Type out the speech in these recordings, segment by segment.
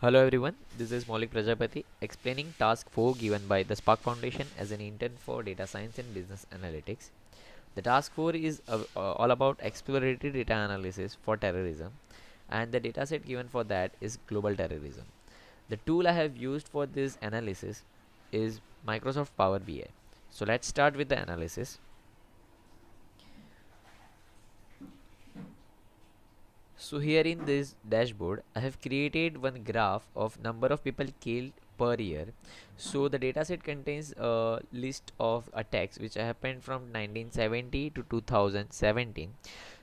Hello everyone, this is Maulik Prajapati explaining task 4 given by the Spark Foundation as an intern for data science and business analytics. The task 4 is all about exploratory data analysis for terrorism, and the dataset given for that is global terrorism. The tool I have used for this analysis is Microsoft Power BI. So let's start with the analysis. So here in this dashboard, I have created one graph of number of people killed per year. So the dataset contains a list of attacks which happened from 1970 to 2017.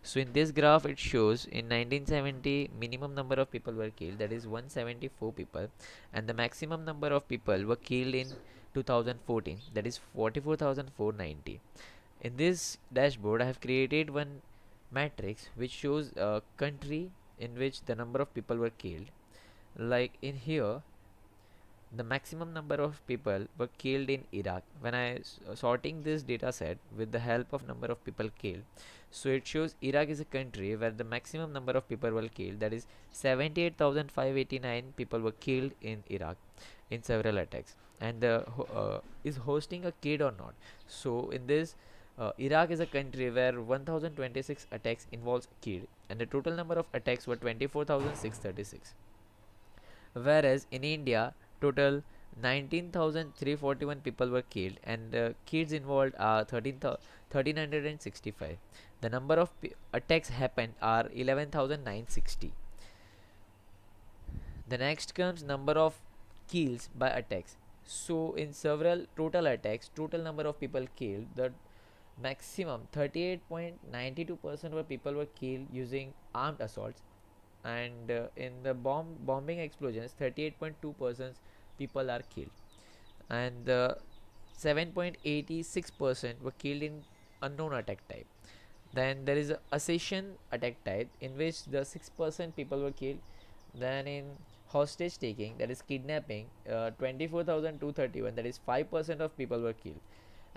So in this graph it shows in 1970 minimum number of people were killed, that is 174 people, and the maximum number of people were killed in 2014, that is 44,490. In this dashboard I have created one matrix which shows a country in which the number of people were killed. Like in here, the maximum number of people were killed in Iraq. When sorting this data set with the help of number of people killed, so it shows Iraq is a country where the maximum number of people were killed, that is 78,589 people were killed in Iraq in several attacks, and is hosting a kid or not. So in this, Iraq is a country where 1026 attacks involves kid, and the total number of attacks were 24,636. Whereas in India, total 19,341 people were killed, and kids involved are 1,365. The number of attacks happened are 11,960. The next comes number of kills by attacks. So in several total attacks, total number of people killed, the maximum 38.92% were people were killed using armed assaults, and in the bombing explosions 38.2% people are killed, and 7.86% were killed in unknown attack type. Then there is a accession attack type in which the 6% people were killed. Then in hostage taking, that is kidnapping, 24,231, that is 5% of people were killed.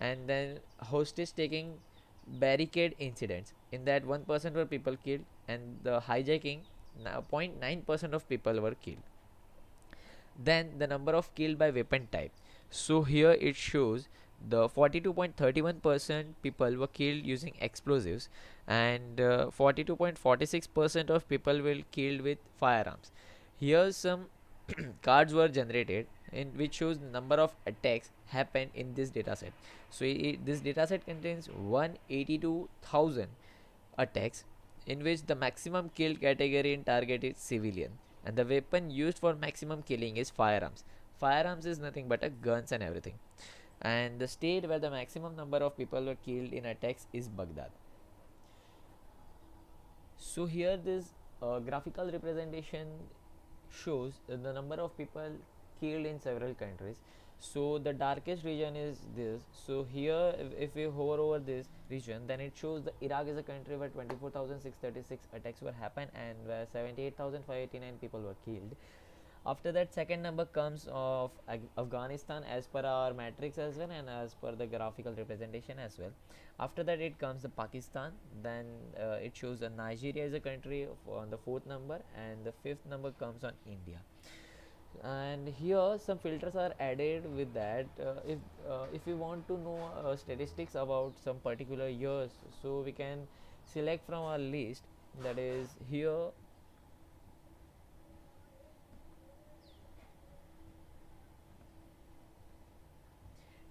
And then hostage taking barricade incidents, in that 1% were people killed, and the hijacking, 0.9% of people were killed. Then the number of killed by weapon type. So here it shows the 42.31% people were killed using explosives, and 42.46% of people were killed with firearms. Here some cards were generated in which shows number of attacks happened in this dataset. So this dataset contains 182,000 attacks, in which the maximum kill category in target is civilian, and the weapon used for maximum killing is firearms. Firearms is nothing but a guns and everything. And the state where the maximum number of people were killed in attacks is Baghdad. So here this graphical representation shows the number of people killed in several countries. So the darkest region is this. So here if we hover over this region, then it shows the Iraq is a country where 24,636 attacks were happened, and where 78,589 people were killed. After that, second number comes of Afghanistan as per our matrix as well, and as per the graphical representation as well. After that it comes the Pakistan. Then it shows Nigeria is a country on the fourth number, and the fifth number comes on India. And here some filters are added with that. If we want to know statistics about some particular years, so we can select from our list, that is here.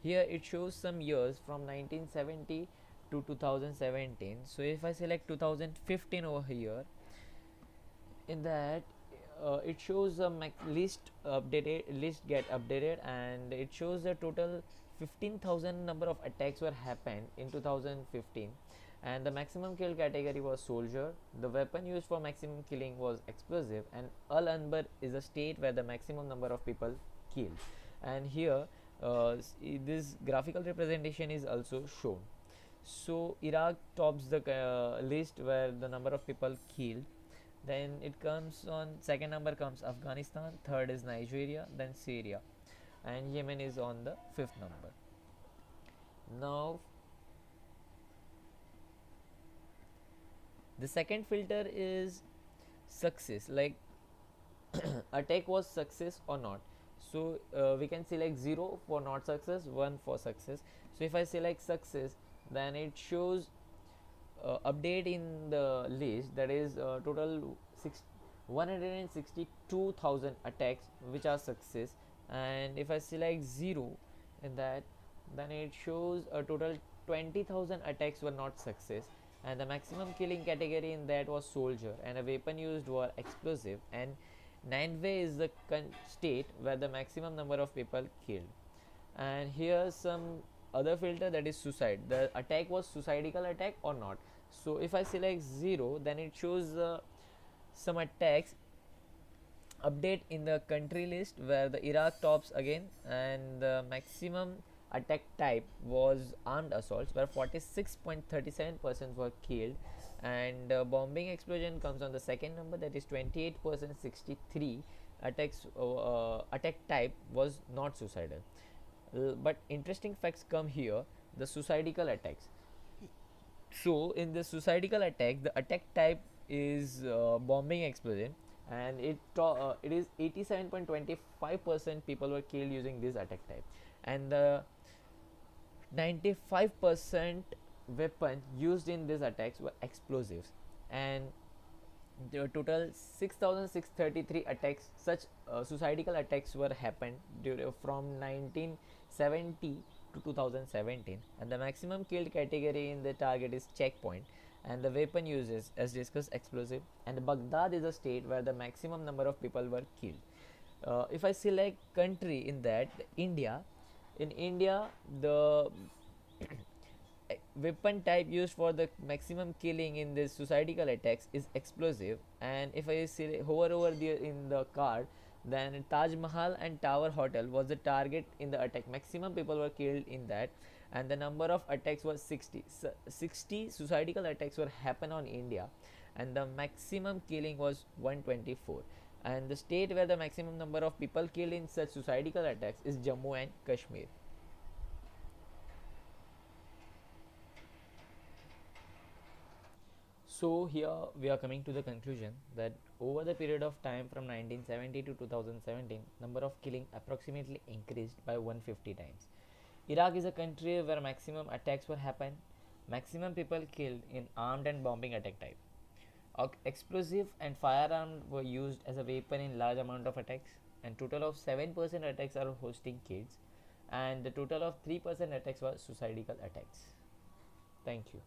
Here it shows some years from 1970 to 2017. So if I select 2015 over here, in that it shows a list get updated, and it shows the total 15,000 number of attacks were happened in 2015, and the maximum kill category was soldier. The weapon used for maximum killing was explosive, and Al Anbar is a state where the maximum number of people killed. And here this graphical representation is also shown. So Iraq tops the list where the number of people killed. Then it comes on second number comes Afghanistan, third is Nigeria, then Syria, and Yemen is on the fifth number. Now the second filter is success. Like attack was success or not. So we can select 0 for not success, 1 for success. So if I select success, then it shows update in the list, that is total 162,000 attacks which are success. And if I select 0 in that, then it shows a total 20,000 attacks were not success, and the maximum killing category in that was soldier, and a weapon used were explosive, and Nineveh is the state where the maximum number of people killed. And here's some other filter, that is suicide. The attack was suicidal attack or not. So if I select 0, then it shows some attacks update in the country list where the Iraq tops again, and the maximum attack type was armed assaults where 46.37% were killed, and bombing explosion comes on the second number, that is 28%, 63 attacks. Attack type was not suicidal. But interesting facts come here, the suicidal attacks. So in the suicidal attack, the attack type is bombing explosion, and it is 87.25% people were killed using this attack type, and the 95% weapon used in these attacks were explosives, and the total 6,633 attacks, such suicidal attacks were happened from 1970 to 2017, and the maximum killed category in the target is checkpoint, and the weapon uses, as discussed, explosive, and Baghdad is a state where the maximum number of people were killed. If I select country in that, India, in India the weapon type used for the maximum killing in this suicidal attacks is explosive, and if I hover over there in the card, then Taj Mahal and Tower Hotel was the target in the attack. Maximum people were killed in that, and the number of attacks was 60. 60 suicidal attacks were happen on India, and the maximum killing was 124. And the state where the maximum number of people killed in such suicidal attacks is Jammu and Kashmir. So here we are coming to the conclusion that over the period of time from 1970 to 2017, number of killing approximately increased by 150 times. Iraq is a country where maximum attacks were happened, maximum people killed in armed and bombing attack type. Explosive and firearm were used as a weapon in large amount of attacks, and total of 7% attacks are hosting kids, and the total of 3% attacks were suicidal attacks. Thank you.